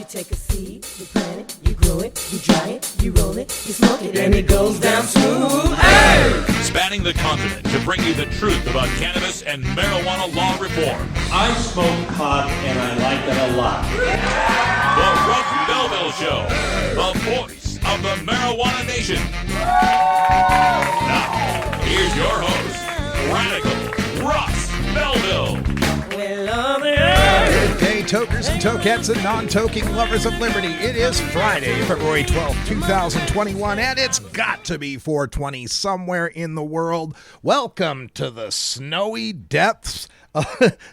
take a seed, you plant it, you grow it, you dry it, you roll it, you smoke it, and it goes down smooth. Hey! Spanning the continent to bring you the truth about cannabis and marijuana law reform. I smoke pot and I like it a lot. The Russ Belville Show, the voice of the marijuana nation. Now, here's your host, Radical Russ Belville. Good day, tokers and tokettes and non-toking lovers of liberty. It is Friday, February 12th, 2021, and it's got to be 420 somewhere in the world. Welcome to the snowy depths.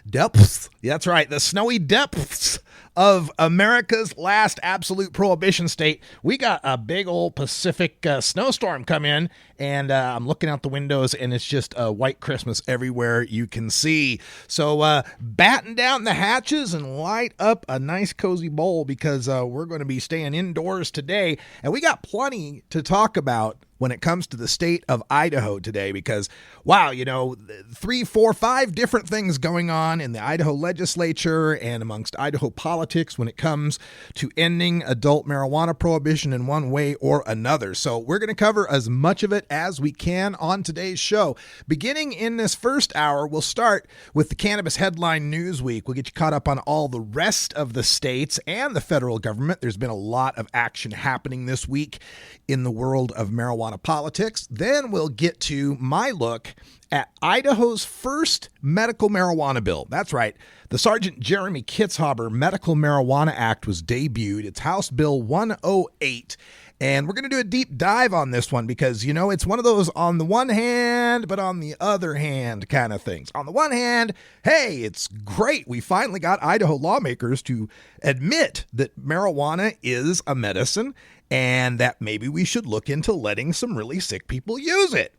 Depths? That's right, the snowy depths of America's last absolute prohibition state. We got a big old Pacific snowstorm come in, and I'm looking out the windows, and it's just a white Christmas everywhere you can see. So batten down the hatches and light up a nice cozy bowl, because we're going to be staying indoors today, and we got plenty to talk about when it comes to the state of Idaho today, because, wow, you know, 3, 4, 5 different things going on in the Idaho legislature and amongst Idaho politics when it comes to ending adult marijuana prohibition in one way or another. So we're going to cover as much of it as we can on today's show. Beginning in this first hour, we'll start with the Cannabis Headline News Week. We'll get you caught up on all the rest of the states and the federal government. There's been a lot of action happening this week in the world of marijuana politics. Then we'll get to my look at Idaho's first medical marijuana bill. That's right. The Sergeant Jeremy Kitzhaber Medical Marijuana Act was debuted. It's House Bill 108. And we're going to do a deep dive on this one because, you know, it's one of those on the one hand, but on the other hand kind of things. On the one hand, hey, it's great. We finally got Idaho lawmakers to admit that marijuana is a medicine and that maybe we should look into letting some really sick people use it.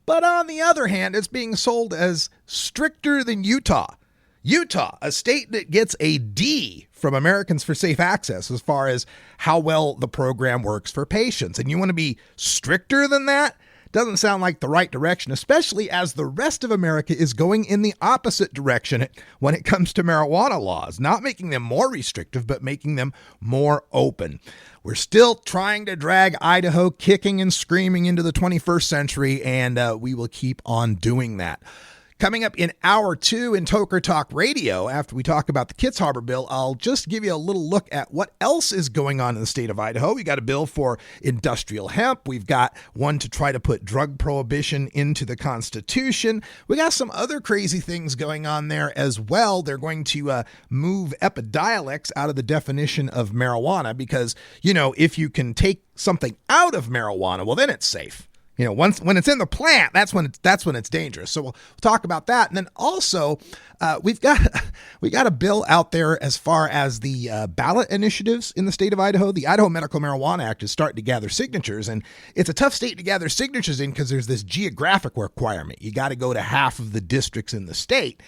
But on the other hand, it's being sold as stricter than Utah. Utah, a state that gets a D from Americans for Safe Access as far as how well the program works for patients. And you want to be stricter than that? Doesn't sound like the right direction, especially as the rest of America is going in the opposite direction when it comes to marijuana laws, not making them more restrictive, but making them more open. We're still trying to drag Idaho kicking and screaming into the 21st century, and we will keep on doing that. Coming up in hour 2 in Toker Talk Radio, after we talk about the Kitzhaber bill, I'll just give you a little look at what else is going on in the state of Idaho. We got a bill for industrial hemp. We've got one to try to put drug prohibition into the Constitution. We got some other crazy things going on there as well. They're going to move Epidiolex out of the definition of marijuana because, you know, if you can take something out of marijuana, well, then it's safe. You know, when it's in the plant, that's when it's dangerous. So we'll talk about that, and then also we got a bill out there as far as the ballot initiatives in the state of Idaho. The Idaho Medical Marijuana Act is starting to gather signatures, and it's a tough state to gather signatures in because there's this geographic requirement. You got to go to half of the districts in the state.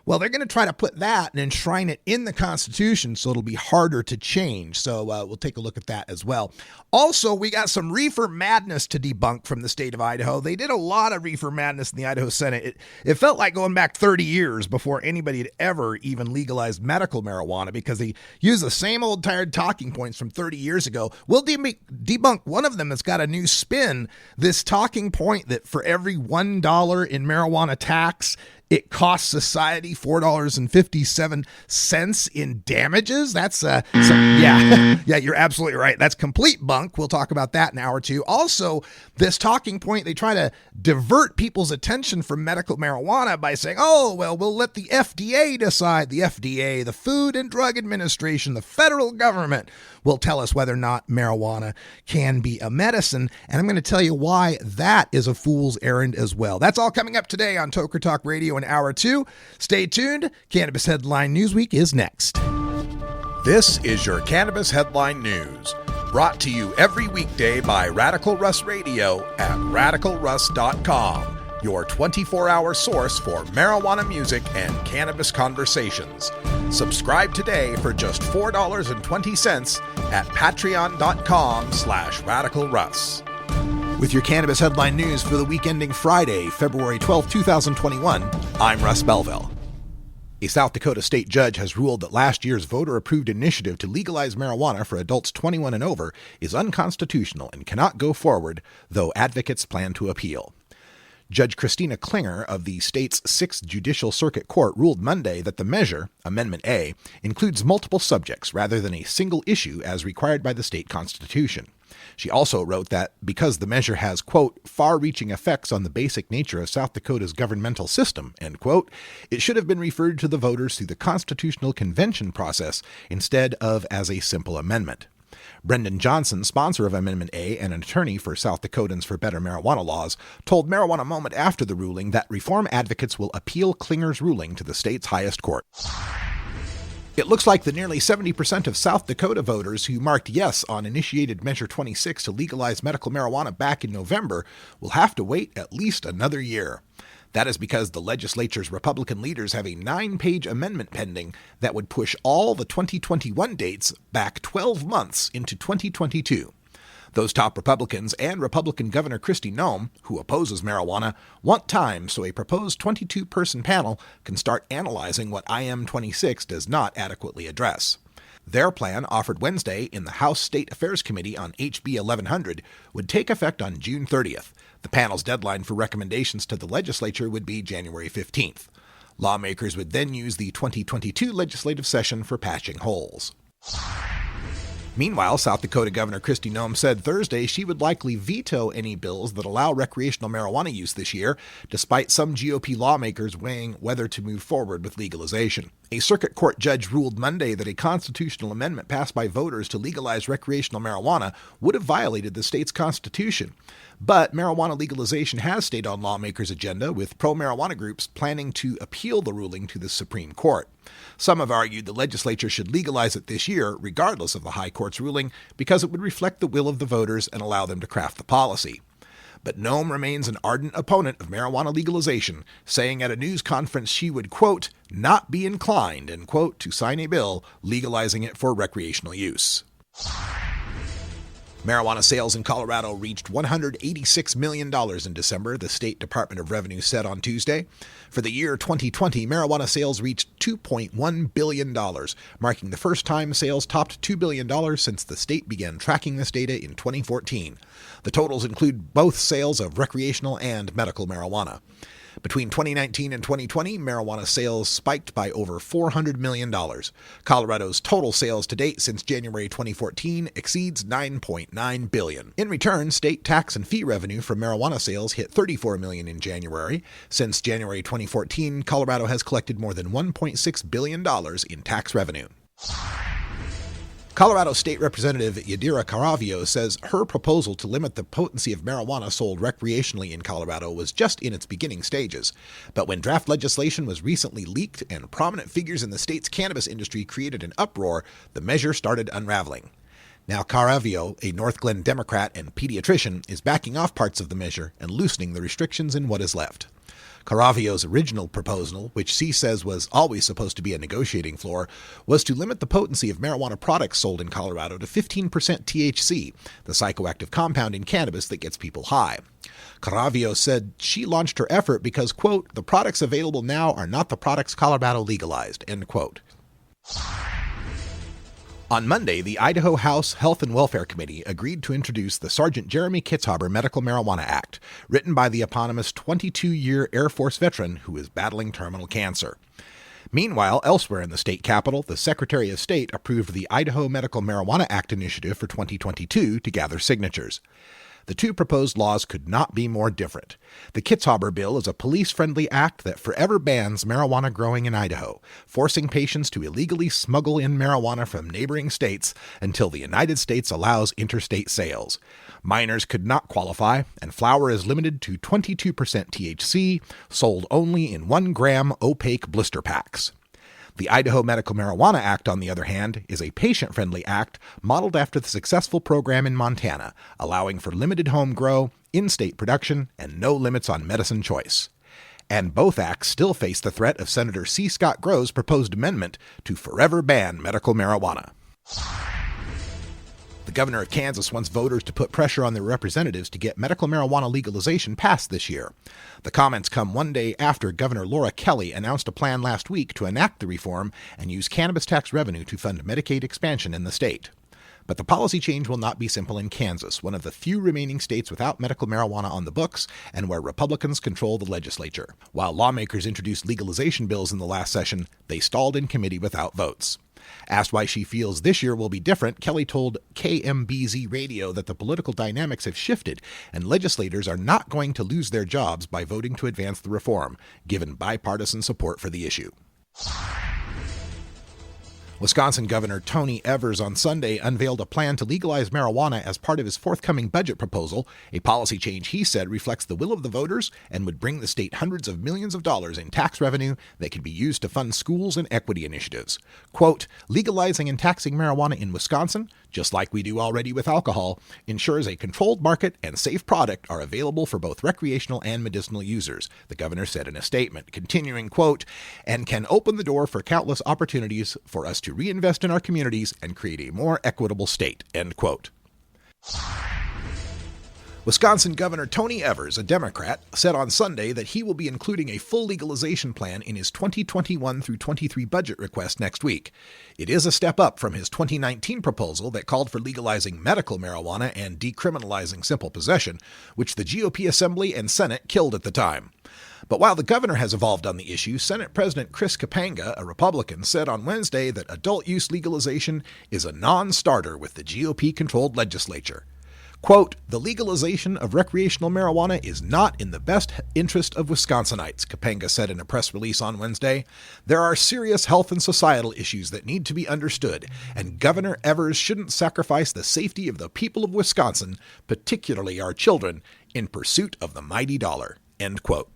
Well, they're going to try to put that and enshrine it in the Constitution so it'll be harder to change. So we'll take a look at that as well. Also, we got some reefer madness to debunk from the state of Idaho. They did a lot of reefer madness in the Idaho Senate. It felt like going back 30 years before anybody had ever even legalized medical marijuana because they used the same old tired talking points from 30 years ago. We'll debunk one of them that's got a new spin, this talking point that for every $1 in marijuana tax, it costs society $4.57 in damages. That's yeah, you're absolutely right. That's complete bunk. We'll talk about that in hour 2. Also, this talking point, they try to divert people's attention from medical marijuana by saying, oh, well, we'll let the FDA decide. The FDA, the Food and Drug Administration, the federal government will tell us whether or not marijuana can be a medicine. And I'm going to tell you why that is a fool's errand as well. That's all coming up today on Toker Talk Radio in hour 2. Stay tuned. Cannabis Headline Newsweek is next. This is your Cannabis Headline News, brought to you every weekday by Radical Russ Radio at radicalruss.com, your 24-hour source for marijuana music and cannabis conversations. Subscribe today for just $4.20 at patreon.com/radicalruss. With your Cannabis Headline News for the week ending Friday, February 12, 2021, I'm Russ Belville. A South Dakota state judge has ruled that last year's voter-approved initiative to legalize marijuana for adults 21 and over is unconstitutional and cannot go forward, though advocates plan to appeal. Judge Christina Klinger of the state's 6th Judicial Circuit Court ruled Monday that the measure, Amendment A, includes multiple subjects rather than a single issue as required by the state constitution. She also wrote that because the measure has, quote, far-reaching effects on the basic nature of South Dakota's governmental system, end quote, it should have been referred to the voters through the Constitutional Convention process instead of as a simple amendment. Brendan Johnson, sponsor of Amendment A and an attorney for South Dakotans for Better Marijuana Laws, told Marijuana Moment after the ruling that reform advocates will appeal Klinger's ruling to the state's highest court. It looks like the nearly 70% of South Dakota voters who marked yes on initiated Measure 26 to legalize medical marijuana back in November will have to wait at least another year. That is because the legislature's Republican leaders have a 9-page amendment pending that would push all the 2021 dates back 12 months into 2022. Those top Republicans and Republican Governor Kristi Noem, who opposes marijuana, want time so a proposed 22-person panel can start analyzing what IM 26 does not adequately address. Their plan, offered Wednesday in the House State Affairs Committee on HB 1100, would take effect on June 30th. The panel's deadline for recommendations to the legislature would be January 15th. Lawmakers would then use the 2022 legislative session for patching holes. Meanwhile, South Dakota Governor Kristi Noem said Thursday she would likely veto any bills that allow recreational marijuana use this year, despite some GOP lawmakers weighing whether to move forward with legalization. A circuit court judge ruled Monday that a constitutional amendment passed by voters to legalize recreational marijuana would have violated the state's constitution. But marijuana legalization has stayed on lawmakers' agenda, with pro-marijuana groups planning to appeal the ruling to the Supreme Court. Some have argued the legislature should legalize it this year, regardless of the High Court's ruling, because it would reflect the will of the voters and allow them to craft the policy. But Noem remains an ardent opponent of marijuana legalization, saying at a news conference she would, quote, not be inclined, end quote, to sign a bill legalizing it for recreational use. Marijuana sales in Colorado reached $186 million in December, the State Department of Revenue said on Tuesday. For the year 2020, marijuana sales reached $2.1 billion, marking the first time sales topped $2 billion since the state began tracking this data in 2014. The totals include both sales of recreational and medical marijuana. Between 2019 and 2020, marijuana sales spiked by over $400 million. Colorado's total sales to date since January 2014 exceeds $9.9 billion. In return, state tax and fee revenue from marijuana sales hit $34 million in January. Since January 2014, Colorado has collected more than $1.6 billion in tax revenue. Colorado State Representative Yadira Caravio says her proposal to limit the potency of marijuana sold recreationally in Colorado was just in its beginning stages. But when draft legislation was recently leaked and prominent figures in the state's cannabis industry created an uproar, the measure started unraveling. Now Caravio, a North Glen Democrat and pediatrician, is backing off parts of the measure and loosening the restrictions in what is left. Caravio's original proposal, which she says was always supposed to be a negotiating floor, was to limit the potency of marijuana products sold in Colorado to 15% THC, the psychoactive compound in cannabis that gets people high. Caravio said she launched her effort because, quote, the products available now are not the products Colorado legalized, end quote. On Monday, the Idaho House Health and Welfare Committee agreed to introduce the Sergeant Jeremy Kitzhaber Medical Marijuana Act, written by the eponymous 22-year Air Force veteran who is battling terminal cancer. Meanwhile, elsewhere in the state capitol, the Secretary of State approved the Idaho Medical Marijuana Act initiative for 2022 to gather signatures. The two proposed laws could not be more different. The Kitzhaber bill is a police-friendly act that forever bans marijuana growing in Idaho, forcing patients to illegally smuggle in marijuana from neighboring states until the United States allows interstate sales. Minors could not qualify, and flower is limited to 22% THC, sold only in 1-gram opaque blister packs. The Idaho Medical Marijuana Act, on the other hand, is a patient-friendly act modeled after the successful program in Montana, allowing for limited home grow, in-state production, and no limits on medicine choice. And both acts still face the threat of Senator C. Scott Grove's proposed amendment to forever ban medical marijuana. The governor of Kansas wants voters to put pressure on their representatives to get medical marijuana legalization passed this year. The comments come one day after Governor Laura Kelly announced a plan last week to enact the reform and use cannabis tax revenue to fund Medicaid expansion in the state. But the policy change will not be simple in Kansas, one of the few remaining states without medical marijuana on the books and where Republicans control the legislature. While lawmakers introduced legalization bills in the last session, they stalled in committee without votes. Asked why she feels this year will be different, Kelly told KMBZ Radio that the political dynamics have shifted and legislators are not going to lose their jobs by voting to advance the reform, given bipartisan support for the issue. Wisconsin Governor Tony Evers on Sunday unveiled a plan to legalize marijuana as part of his forthcoming budget proposal, a policy change he said reflects the will of the voters and would bring the state hundreds of millions of dollars in tax revenue that can be used to fund schools and equity initiatives. Quote, legalizing and taxing marijuana in Wisconsin, just like we do already with alcohol, ensures a controlled market and safe product are available for both recreational and medicinal users, the governor said in a statement, continuing, quote, and can open the door for countless opportunities for us to reinvest in our communities and create a more equitable state, end quote. Wisconsin Governor Tony Evers, a Democrat, said on Sunday that he will be including a full legalization plan in his 2021 through 23 budget request next week. It is a step up from his 2019 proposal that called for legalizing medical marijuana and decriminalizing simple possession, which the GOP Assembly and Senate killed at the time. But while the governor has evolved on the issue, Senate President Chris Kapanga, a Republican, said on Wednesday that adult use legalization is a non-starter with the GOP-controlled legislature. Quote, the legalization of recreational marijuana is not in the best interest of Wisconsinites, Kapanga said in a press release on Wednesday. There are serious health and societal issues that need to be understood, and Governor Evers shouldn't sacrifice the safety of the people of Wisconsin, particularly our children, in pursuit of the mighty dollar, end quote.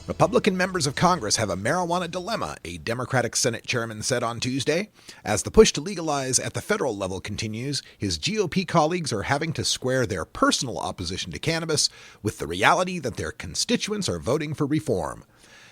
Republican members of Congress have a marijuana dilemma, a Democratic Senate chairman said on Tuesday. As the push to legalize at the federal level continues, his GOP colleagues are having to square their personal opposition to cannabis with the reality that their constituents are voting for reform.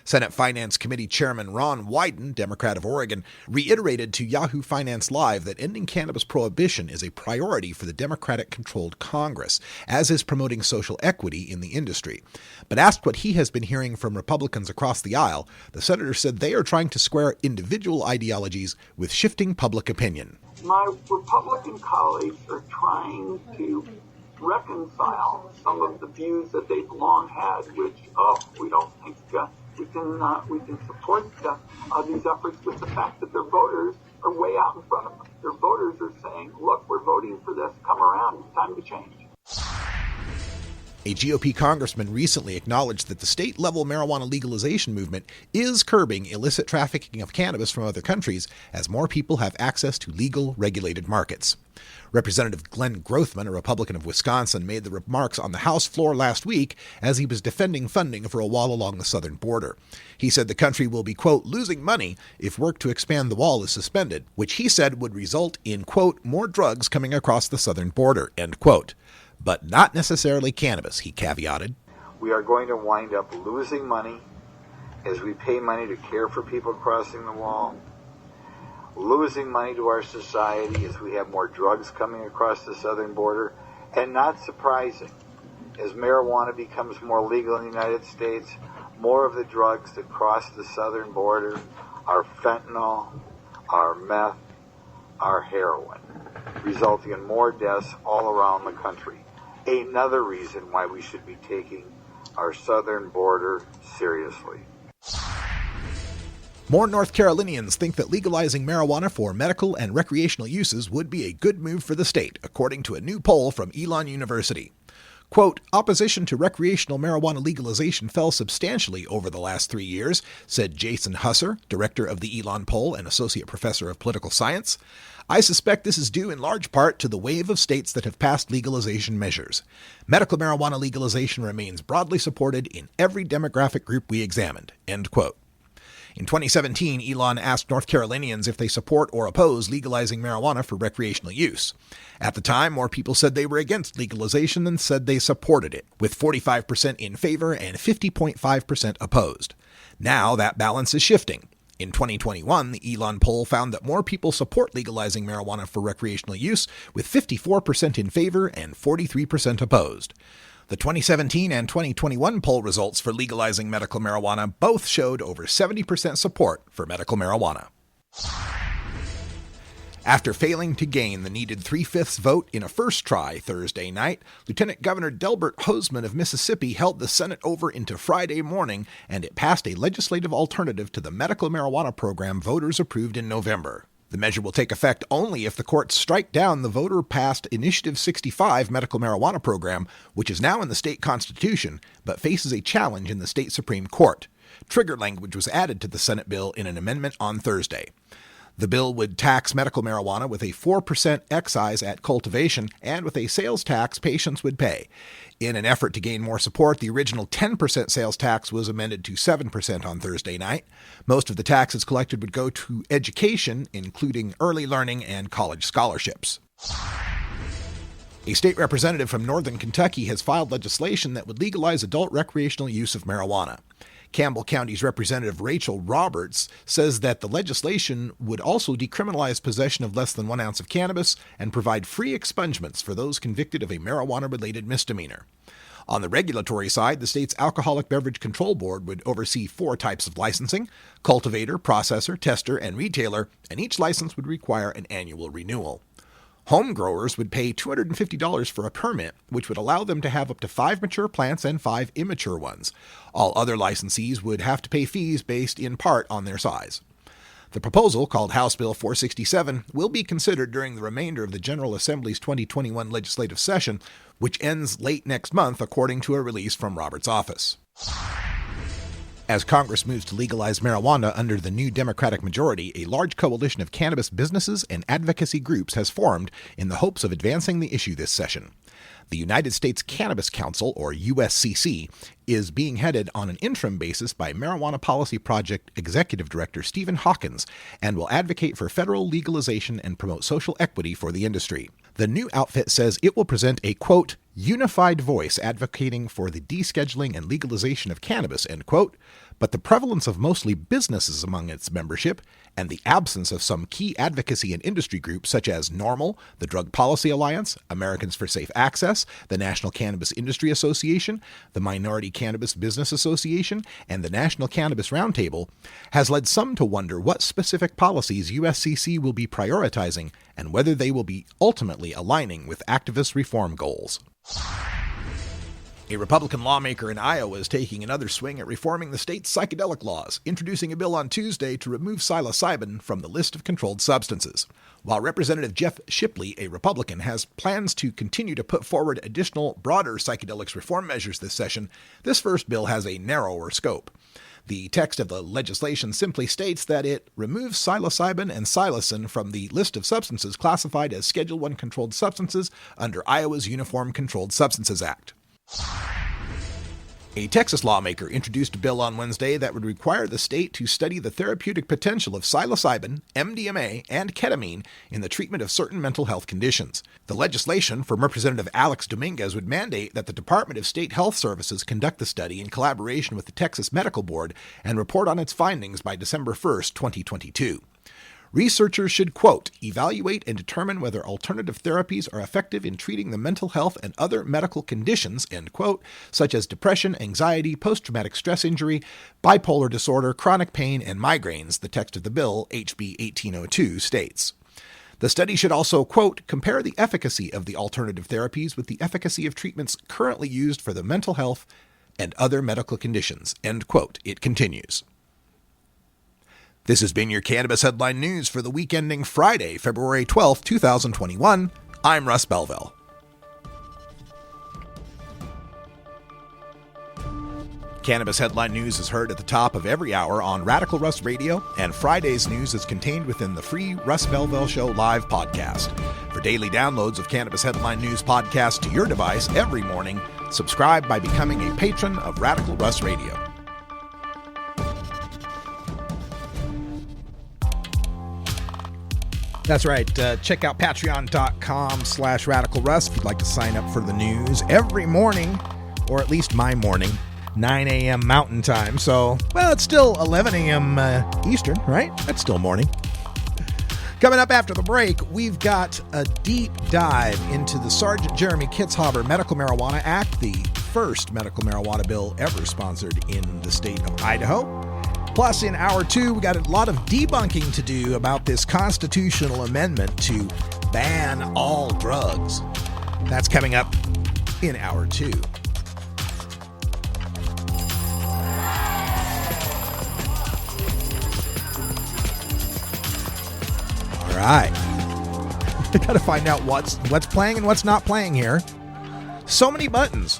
Senate Finance Committee Chairman Ron Wyden, Democrat of Oregon, reiterated to Yahoo Finance Live that ending cannabis prohibition is a priority for the Democratic-controlled Congress, as is promoting social equity in the industry. But asked what he has been hearing from Republicans across the aisle, the senator said they are trying to square individual ideologies with shifting public opinion. My Republican colleagues are trying to reconcile some of the views that they've long had, which, we don't think we can support these efforts with the fact that their voters are way out in front of them. Their voters are saying, look, we're voting for this, come around, it's time to change. A GOP congressman recently acknowledged that the state-level marijuana legalization movement is curbing illicit trafficking of cannabis from other countries as more people have access to legal, regulated markets. Representative Glenn Grothman, a Republican of Wisconsin, made the remarks on the House floor last week as he was defending funding for a wall along the southern border. He said the country will be, quote, losing money if work to expand the wall is suspended, which he said would result in, quote, more drugs coming across the southern border, end quote. But not necessarily cannabis, he caveated. We are going to wind up losing money as we pay money to care for people crossing the wall, losing money to our society as we have more drugs coming across the southern border, and not surprising, as marijuana becomes more legal in the United States, more of the drugs that cross the southern border are fentanyl, are meth, are heroin, resulting in more deaths all around the country. Another reason why we should be taking our southern border seriously. More North Carolinians think that legalizing marijuana for medical and recreational uses would be a good move for the state, according to a new poll from Elon University. Quote, opposition to recreational marijuana legalization fell substantially over the last 3 years, said Jason Husser, director of the Elon poll and associate professor of political science. I suspect this is due in large part to the wave of states that have passed legalization measures. Medical marijuana legalization remains broadly supported in every demographic group we examined, end quote. In 2017, Elon asked North Carolinians if they support or oppose legalizing marijuana for recreational use. At the time, more people said they were against legalization than said they supported it, with 45% in favor and 50.5% opposed. Now that balance is shifting. In 2021, the Elon poll found that more people support legalizing marijuana for recreational use, with 54% in favor and 43% opposed. The 2017 and 2021 poll results for legalizing medical marijuana both showed over 70% support for medical marijuana. After failing to gain the needed 3/5 vote in a first try Thursday night, Lieutenant Governor Delbert Hosemann of Mississippi held the Senate over into Friday morning, and it passed a legislative alternative to the medical marijuana program voters approved in November. The measure will take effect only if the courts strike down the voter-passed Initiative 65 medical marijuana program, which is now in the state constitution, but faces a challenge in the state Supreme Court. Trigger language was added to the Senate bill in an amendment on Thursday. The bill would tax medical marijuana with a 4% excise at cultivation and with a sales tax patients would pay. In an effort to gain more support, the original 10% sales tax was amended to 7% on Thursday night. Most of the taxes collected would go to education, including early learning and college scholarships. A state representative from northern Kentucky has filed legislation that would legalize adult recreational use of marijuana. Campbell County's Representative Rachel Roberts says that the legislation would also decriminalize possession of less than 1 ounce of cannabis and provide free expungements for those convicted of a marijuana-related misdemeanor. On the regulatory side, the state's Alcoholic Beverage Control Board would oversee 4 types of licensing: cultivator, processor, tester, and retailer, and each license would require an annual renewal. Home growers would pay $250 for a permit, which would allow them to have up to 5 mature plants and 5 immature ones. All other licensees would have to pay fees based in part on their size. The proposal, called House Bill 467, will be considered during the remainder of the General Assembly's 2021 legislative session, which ends late next month, according to a release from Roberts' office. As Congress moves to legalize marijuana under the new Democratic majority, a large coalition of cannabis businesses and advocacy groups has formed in the hopes of advancing the issue this session. The United States Cannabis Council, or USCC, is being headed on an interim basis by Marijuana Policy Project Executive Director Stephen Hawkins and will advocate for federal legalization and promote social equity for the industry. The new outfit says it will present a, quote, unified voice advocating for the descheduling and legalization of cannabis, end quote, but the prevalence of mostly businesses among its membership and the absence of some key advocacy and industry groups such as NORML, the Drug Policy Alliance, Americans for Safe Access, the National Cannabis Industry Association, the Minority Cannabis Business Association, and the National Cannabis Roundtable, has led some to wonder what specific policies USCC will be prioritizing and whether they will be ultimately aligning with activist reform goals. A Republican lawmaker in Iowa is taking another swing at reforming the state's psychedelic laws, introducing a bill on Tuesday to remove psilocybin from the list of controlled substances. While Representative Jeff Shipley, a Republican, has plans to continue to put forward additional, broader psychedelics reform measures this session, this first bill has a narrower scope. The text of the legislation simply states that it removes psilocybin and psilocin from the list of substances classified as Schedule I controlled substances under Iowa's Uniform Controlled Substances Act. A Texas lawmaker introduced a bill on Wednesday that would require the state to study the therapeutic potential of psilocybin, MDMA, and ketamine in the treatment of certain mental health conditions. The legislation from Representative Alex Dominguez would mandate that the Department of State Health Services conduct the study in collaboration with the Texas Medical Board and report on its findings by December 1, 2022. Researchers should, quote, evaluate and determine whether alternative therapies are effective in treating the mental health and other medical conditions, end quote, such as depression, anxiety, post-traumatic stress injury, bipolar disorder, chronic pain, and migraines, the text of the bill, HB 1802, states. The study should also, quote, compare the efficacy of the alternative therapies with the efficacy of treatments currently used for the mental health and other medical conditions, end quote, it continues. This has been your Cannabis Headline News for the week ending Friday, February 12, 2021. I'm Russ Belville. Cannabis Headline News is heard at the top of every hour on Radical Russ Radio, and Friday's news is contained within the free Russ Belville Show live podcast. For daily downloads of Cannabis Headline News podcast to your device every morning, subscribe by becoming a patron of Radical Russ Radio. That's right. Check out patreon.com/radicalruss if you'd like to sign up for the news every morning, or at least my morning. 9 a.m. Mountain Time. So, well, it's still 11 a.m. Eastern, right? That's still morning. Coming up after the break, we've got a deep dive into the Sergeant Jeremy Kitzhaber Medical Marijuana Act, the first medical marijuana bill ever sponsored in the state of Idaho. Plus, in Hour 2, we got a lot of debunking to do about this constitutional amendment to ban all drugs. That's coming up in Hour 2. All right. I got to find out what's playing and what's not playing here. So many buttons.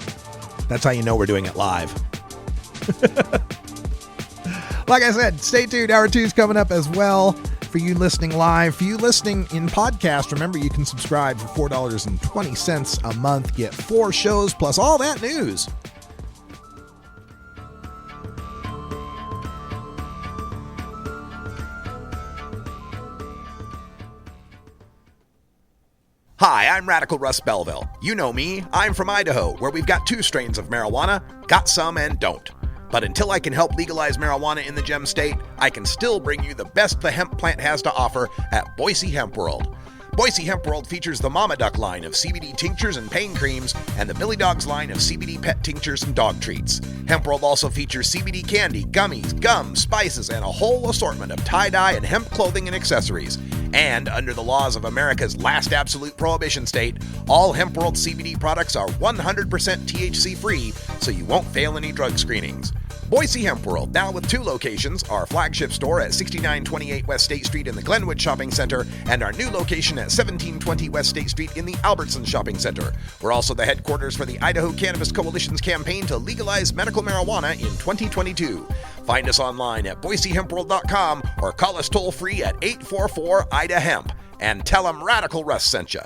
That's how you know we're doing it live. Like I said, stay tuned. Hour 2 is coming up as well for you listening live. For you listening in podcast, remember you can subscribe for $4.20 a month. Get 4 shows plus all that news. Hi, I'm Radical Russ Belville. You know me, I'm from Idaho, where we've got 2 strains of marijuana, got some and don't. But until I can help legalize marijuana in the Gem State, I can still bring you the best the hemp plant has to offer at Boise Hemp World. Boise Hemp World features the Mama Duck line of CBD tinctures and pain creams and the Billy Dogs line of CBD pet tinctures and dog treats. Hemp World also features CBD candy, gummies, gum, spices, and a whole assortment of tie-dye and hemp clothing and accessories. And under the laws of America's last absolute prohibition state, all Hemp World CBD products are 100% THC free, so you won't fail any drug screenings. Boise Hemp World, now with 2 locations, our flagship store at 6928 West State Street in the Glenwood Shopping Center, and our new location at 1720 West State Street in the Albertson Shopping Center. We're also the headquarters for the Idaho Cannabis Coalition's campaign to legalize medical marijuana in 2022. Find us online at boisehempworld.com or call us toll-free at 844-IDA-HEMP and tell them Radical Russ sent you.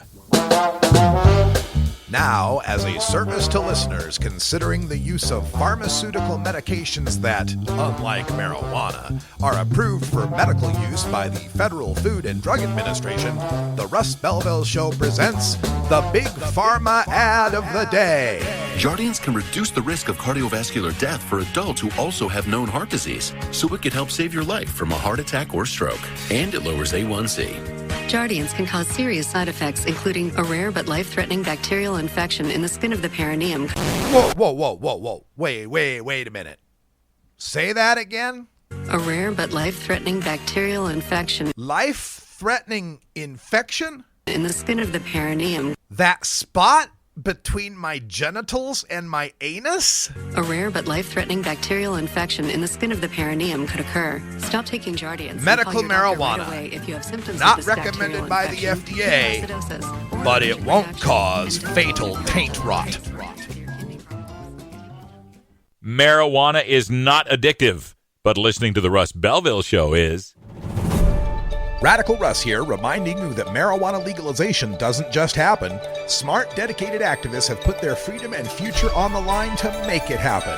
Now, as a service to listeners considering the use of pharmaceutical medications that, unlike marijuana, are approved for medical use by the Federal Food and Drug Administration, the Russ Belville Show presents the Big Pharma Ad of the Day. Jardiance can reduce the risk of cardiovascular death for adults who also have known heart disease, so it could help save your life from a heart attack or stroke. And it lowers A1C. Jardiance can cause serious side effects, including a rare but life-threatening bacterial infection in the skin of the perineum. Whoa. Wait a minute. Say that again? A rare but life-threatening bacterial infection. Life-threatening infection? In the skin of the perineum. That spot between my genitals and my anus? A rare but life-threatening bacterial infection in the skin of the perineum could occur. Stop taking Jardiance. Medical marijuana. marijuana. Right if you have symptoms Not of this recommended by the infection, FDA, ketoacidosis, or but it allergic won't reaction cause to fatal taint rot. Marijuana is not addictive, but listening to the Russ Belville Show is. Radical Russ here, reminding you that marijuana legalization doesn't just happen. Smart, dedicated activists have put their freedom and future on the line to make it happen.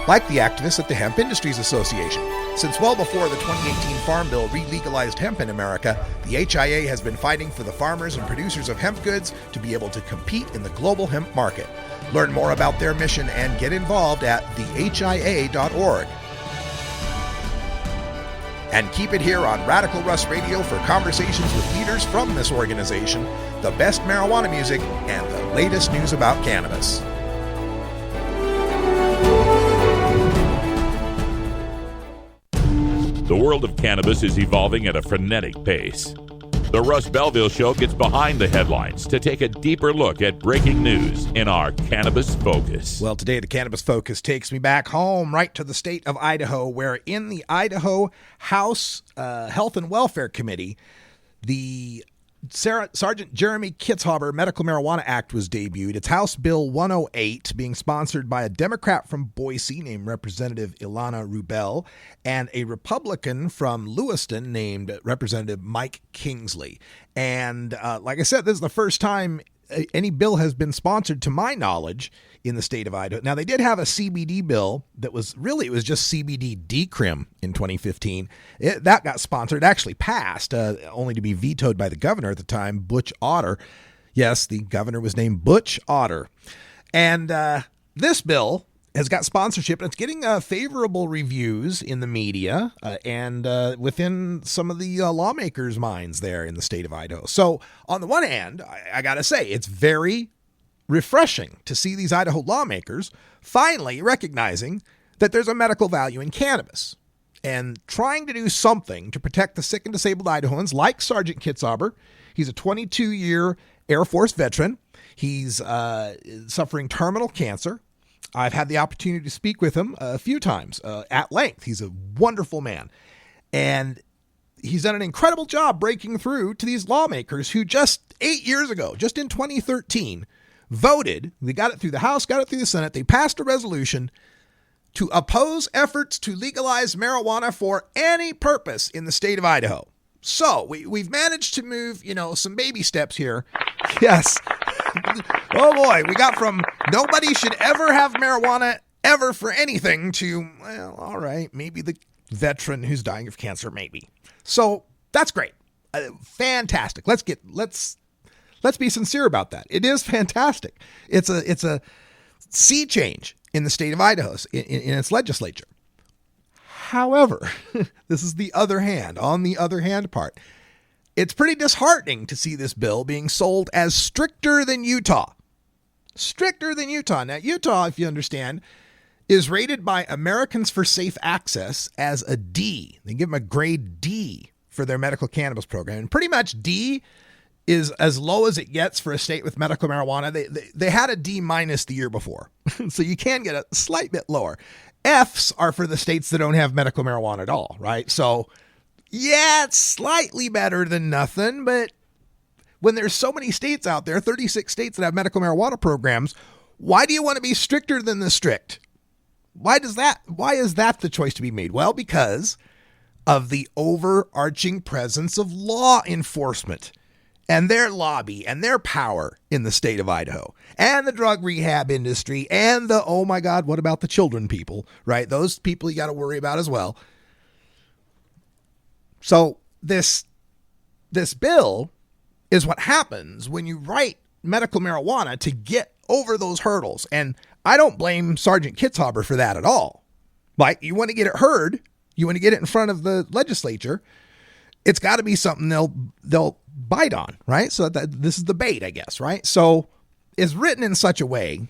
Like the activists at the Hemp Industries Association. Since well before the 2018 Farm Bill re-legalized hemp in America, the HIA has been fighting for the farmers and producers of hemp goods to be able to compete in the global hemp market. Learn more about their mission and get involved at thehia.org. And keep it here on Radical Russ Radio for conversations with leaders from this organization, the best marijuana music, and the latest news about cannabis. The world of cannabis is evolving at a frenetic pace. The Russ Belville Show gets behind the headlines to take a deeper look at breaking news in our Cannabis Focus. Well, today the Cannabis Focus takes me back home, right to the state of Idaho, where in the Idaho House Health and Welfare Committee, the Sergeant Jeremy Kitzhaber Medical Marijuana Act was debuted. It's House Bill 108, being sponsored by a Democrat from Boise named Representative Ilana Rubel and a Republican from Lewiston named Representative Mike Kingsley. And like I said, this is the first time any bill has been sponsored, to my knowledge, in the state of Idaho. Now, they did have a CBD bill that was really, it was just CBD decrim in 2015. That got sponsored, it actually passed, only to be vetoed by the governor at the time, Butch Otter. Yes, the governor was named Butch Otter. And this bill has got sponsorship, and it's getting favorable reviews in the media and within some of the lawmakers' minds there in the state of Idaho. So on the one hand, I got to say, it's very refreshing to see these Idaho lawmakers finally recognizing that there's a medical value in cannabis and trying to do something to protect the sick and disabled Idahoans like Sergeant Kitzhaber. He's a 22-year Air Force veteran. He's suffering terminal cancer. I've had the opportunity to speak with him a few times at length. He's a wonderful man. And he's done an incredible job breaking through to these lawmakers who just 8 years ago, just in 2013, voted. They got it through the House, got it through the Senate. They passed a resolution to oppose efforts to legalize marijuana for any purpose in the state of Idaho. So we've managed to move, some baby steps here. Yes. Oh boy, we got from nobody should ever have marijuana ever for anything to, well, all right, maybe the veteran who's dying of cancer, maybe. So that's great. Fantastic. Let's be sincere about that. It is fantastic. It's a sea change in the state of Idaho in its legislature. However, this is the other hand. On the other hand part, it's pretty disheartening to see this bill being sold as stricter than Utah. Stricter than Utah. Now, Utah, if you understand, is rated by Americans for Safe Access as a D. They give them a grade D for their medical cannabis program. And pretty much D is as low as it gets for a state with medical marijuana. They had a D minus the year before. So you can get a slight bit lower. Fs are for the states that don't have medical marijuana at all, right? So yeah, it's slightly better than nothing, but when there's so many states out there, 36 states that have medical marijuana programs, why do you want to be stricter than the strict? Why is that the choice to be made? Well, because of the overarching presence of law enforcement and their lobby and their power in the state of Idaho and the drug rehab industry and the, oh my God, what about the children people, right? Those people you got to worry about as well. So this bill is what happens when you write medical marijuana to get over those hurdles. And I don't blame Sergeant Kitzhaber for that at all. But you want to get it heard, you want to get it in front of the legislature, it's got to be something they'll bite on, right? So this is the bait, I guess, right? So it's written in such a way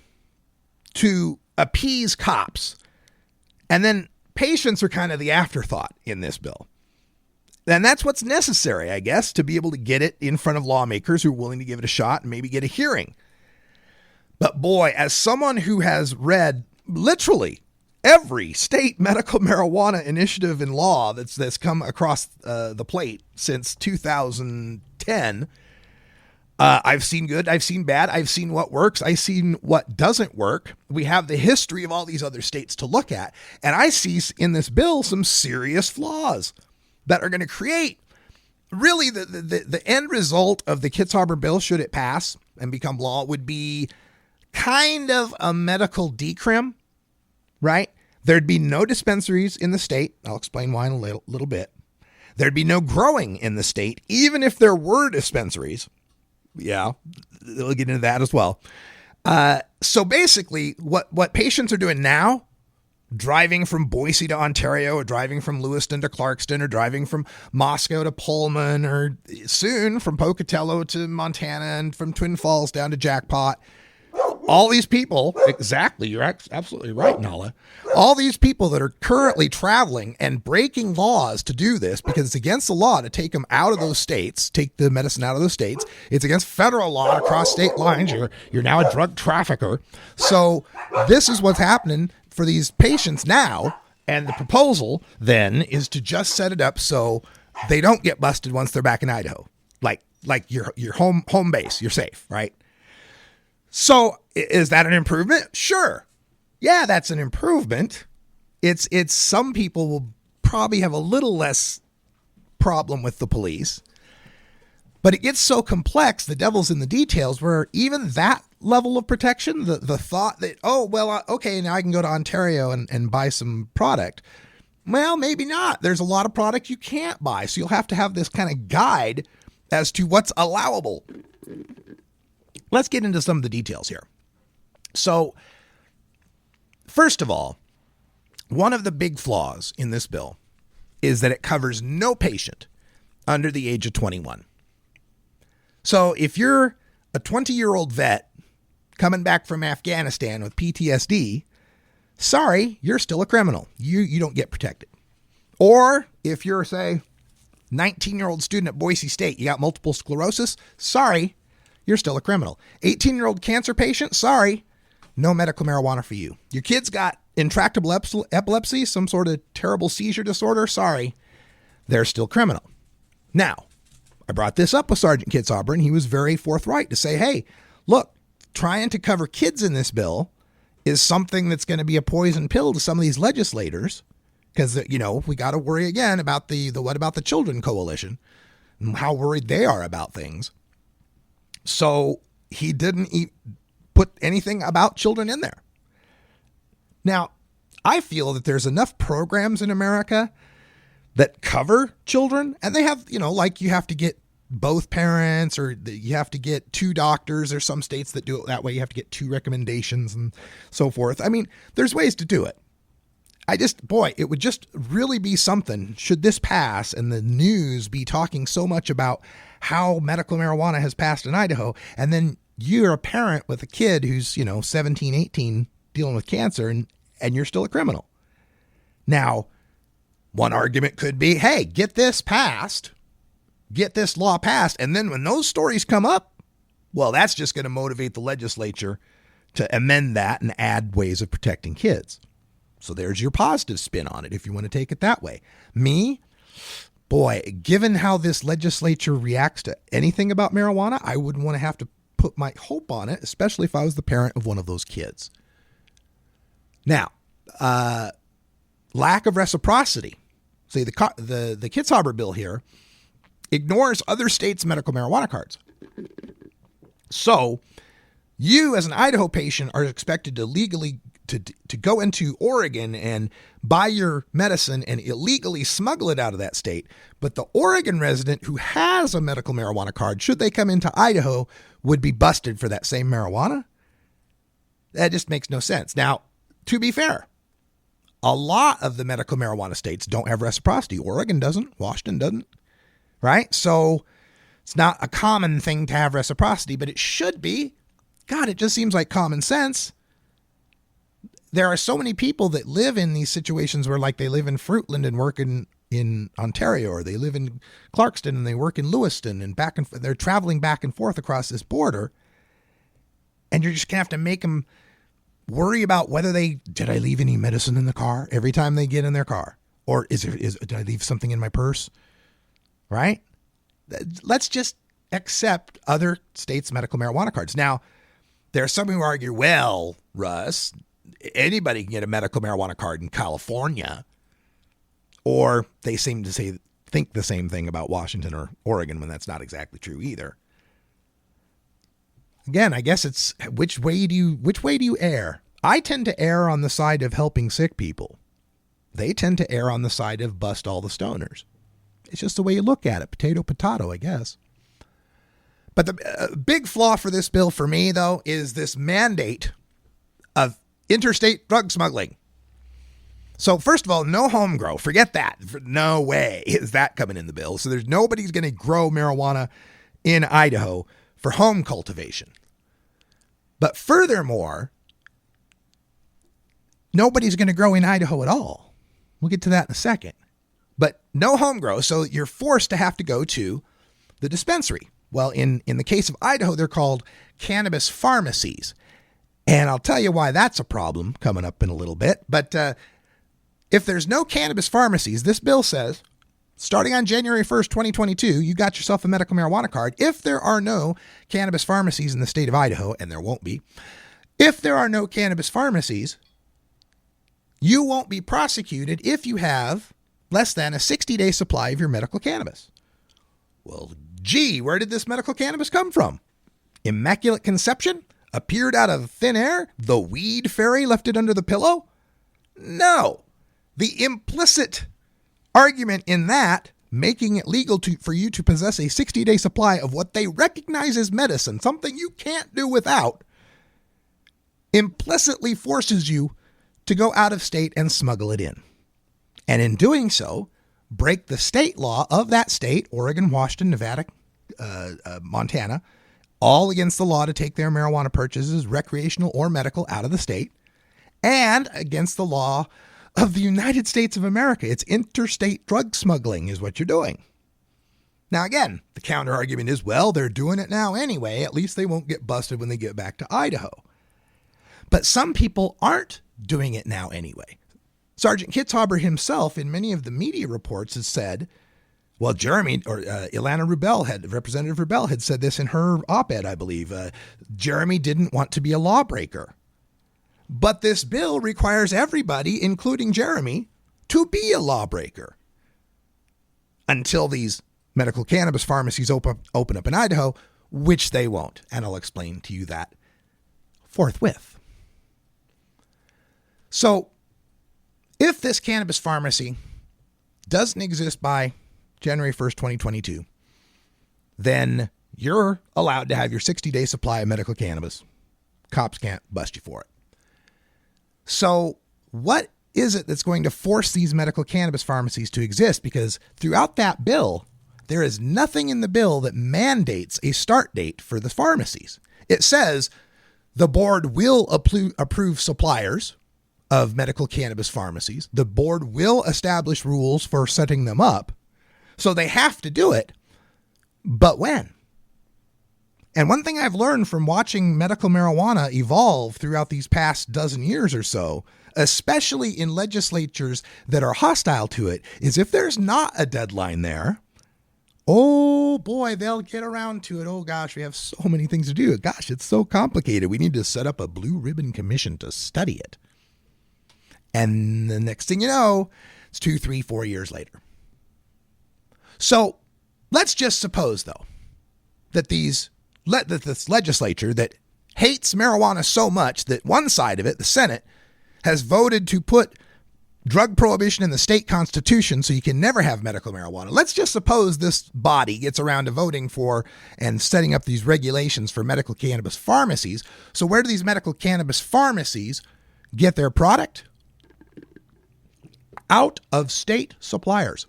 to appease cops, and then patients are kind of the afterthought in this bill. And that's what's necessary, I guess, to be able to get it in front of lawmakers who are willing to give it a shot and maybe get a hearing. But boy, as someone who has read literally every state medical marijuana initiative in law that's come across the plate since 2010, I've seen good, I've seen bad, I've seen what works, I've seen what doesn't work. We have the history of all these other states to look at, and I see in this bill some serious flaws that are going to create really the end result of the Kitzhaber bill, should it pass and become law, would be kind of a medical decrim, right? There'd be no dispensaries in the state. I'll explain why in a little bit. There'd be no growing in the state, even if there were dispensaries. Yeah, we'll get into that as well. So basically, what patients are doing now, driving from Boise to Ontario, or driving from Lewiston to Clarkston, or driving from Moscow to Pullman, or soon from Pocatello to Montana, and from Twin Falls down to Jackpot. All these people, exactly, you're absolutely right, Nala. All these people that are currently traveling and breaking laws to do this, because it's against the law to take them out of those states, take the medicine out of those states. It's against federal law to cross state lines. You're now a drug trafficker. So this is what's happening for these patients now. And the proposal then is to just set it up so they don't get busted once they're back in Idaho. Like your home base, you're safe, right? So is that an improvement? Sure. Yeah, that's an improvement. It's some people will probably have a little less problem with the police, but it gets so complex, the devil's in the details, where even that level of protection, the thought that, okay, now I can go to Ontario and buy some product. Well, maybe not. There's a lot of product you can't buy. So you'll have to have this kind of guide as to what's allowable. Let's get into some of the details here. So First of all, one of the big flaws in this bill is that it covers no patient under the age of 21. So if you're a 20-year-old vet coming back from Afghanistan with PTSD, sorry, you're still a criminal. You don't get protected. Or if you're, say, 19-year-old student at Boise State, you got multiple sclerosis, sorry, you're still a criminal. 18-year-old cancer patient, sorry, no medical marijuana for you. Your kid's got intractable epilepsy, some sort of terrible seizure disorder, sorry, they're still criminal. Now, I brought this up with Sergeant Kitzhaber, and he was very forthright to say, hey, look, trying to cover kids in this bill is something that's going to be a poison pill to some of these legislators, because, you know, we got to worry again about the What About the Children Coalition and how worried they are about things. So he didn't put anything about children in there. Now, I feel that there's enough programs in America that cover children, and they have, you know, like you have to get both parents, or you have to get two doctors. There's some states that do it that way. You have to get two recommendations and so forth. I mean, there's ways to do it. It would just really be something should this pass and the news be talking so much about how medical marijuana has passed in Idaho. And then you're a parent with a kid who's, 17, 18 dealing with cancer, and you're still a criminal. Now, one argument could be, hey, get this law passed. And then when those stories come up, well, that's just going to motivate the legislature to amend that and add ways of protecting kids. So there's your positive spin on it, if you want to take it that way. Me, boy, given how this legislature reacts to anything about marijuana, I wouldn't want to have to put my hope on it, especially if I was the parent of one of those kids. Now, lack of reciprocity. See, the Kitzhaber bill here ignores other states' medical marijuana cards. So you, as an Idaho patient, are expected to legally to go into Oregon and buy your medicine and illegally smuggle it out of that state. But the Oregon resident who has a medical marijuana card, should they come into Idaho, would be busted for that same marijuana? That just makes no sense. Now, to be fair, a lot of the medical marijuana states don't have reciprocity. Oregon doesn't. Washington doesn't. Right? So it's not a common thing to have reciprocity, but it should be. God, it just seems like common sense. There are so many people that live in these situations where, like, they live in Fruitland and work in Ontario, or they live in Clarkston and they work in Lewiston, and they're traveling back and forth across this border. And you're just going to have to make them worry about whether did I leave any medicine in the car every time they get in their car? Or did I leave something in my purse? Right? Let's just accept other states' medical marijuana cards. Now, there are some who argue, well, Russ, anybody can get a medical marijuana card in California. Or they seem to think the same thing about Washington or Oregon, when that's not exactly true either. Again, I guess it's which way do you err? I tend to err on the side of helping sick people. They tend to err on the side of bust all the stoners. It's just the way you look at it. Potato, potato, I guess. But the big flaw for this bill for me, though, is this mandate of interstate drug smuggling. So first of all, no home grow. Forget that. No way is that coming in the bill. So nobody's going to grow marijuana in Idaho for home cultivation. But furthermore, nobody's going to grow in Idaho at all. We'll get to that in a second. But no home grow, so you're forced to have to go to the dispensary. Well, in the case of Idaho, they're called cannabis pharmacies. And I'll tell you why that's a problem coming up in a little bit. But if there's no cannabis pharmacies, this bill says, starting on January 1st, 2022, you got yourself a medical marijuana card. If there are no cannabis pharmacies in the state of Idaho, and there won't be, if there are no cannabis pharmacies, you won't be prosecuted if you have less than a 60-day supply of your medical cannabis. Well, gee, where did this medical cannabis come from? Immaculate conception? Appeared out of thin air? The weed fairy left it under the pillow? No. The implicit argument in that, making it legal for you to possess a 60-day supply of what they recognize as medicine, something you can't do without, implicitly forces you to go out of state and smuggle it in. And in doing so, break the state law of that state, Oregon, Washington, Nevada, Montana, all against the law to take their marijuana purchases, recreational or medical, out of the state, and against the law of the United States of America. It's interstate drug smuggling is what you're doing. Now, again, the counter argument is, well, they're doing it now anyway. At least they won't get busted when they get back to Idaho. But some people aren't doing it now anyway. Sergeant Kitzhaber himself, in many of the media reports, has said, well, Representative Rubel had said this in her op-ed, I believe. Jeremy didn't want to be a lawbreaker. But this bill requires everybody, including Jeremy, to be a lawbreaker until these medical cannabis pharmacies open up in Idaho, which they won't. And I'll explain to you that forthwith. So if this cannabis pharmacy doesn't exist by January 1st, 2022, then you're allowed to have your 60-day supply of medical cannabis. Cops can't bust you for it. So what is it that's going to force these medical cannabis pharmacies to exist? Because throughout that bill, there is nothing in the bill that mandates a start date for the pharmacies. It says the board will approve suppliers of medical cannabis pharmacies. The board will establish rules for setting them up. So they have to do it. But when? And one thing I've learned from watching medical marijuana evolve throughout these past dozen years or so, especially in legislatures that are hostile to it, is if there's not a deadline there, oh boy, they'll get around to it. Oh gosh, we have so many things to do. Gosh, it's so complicated. We need to set up a blue ribbon commission to study it. And the next thing you know, it's 2, 3, 4 years later. So let's just suppose, though, that this legislature that hates marijuana so much that one side of it, the Senate, has voted to put drug prohibition in the state constitution so you can never have medical marijuana. Let's just suppose this body gets around to voting for and setting up these regulations for medical cannabis pharmacies. So where do these medical cannabis pharmacies get their product? Out of state suppliers.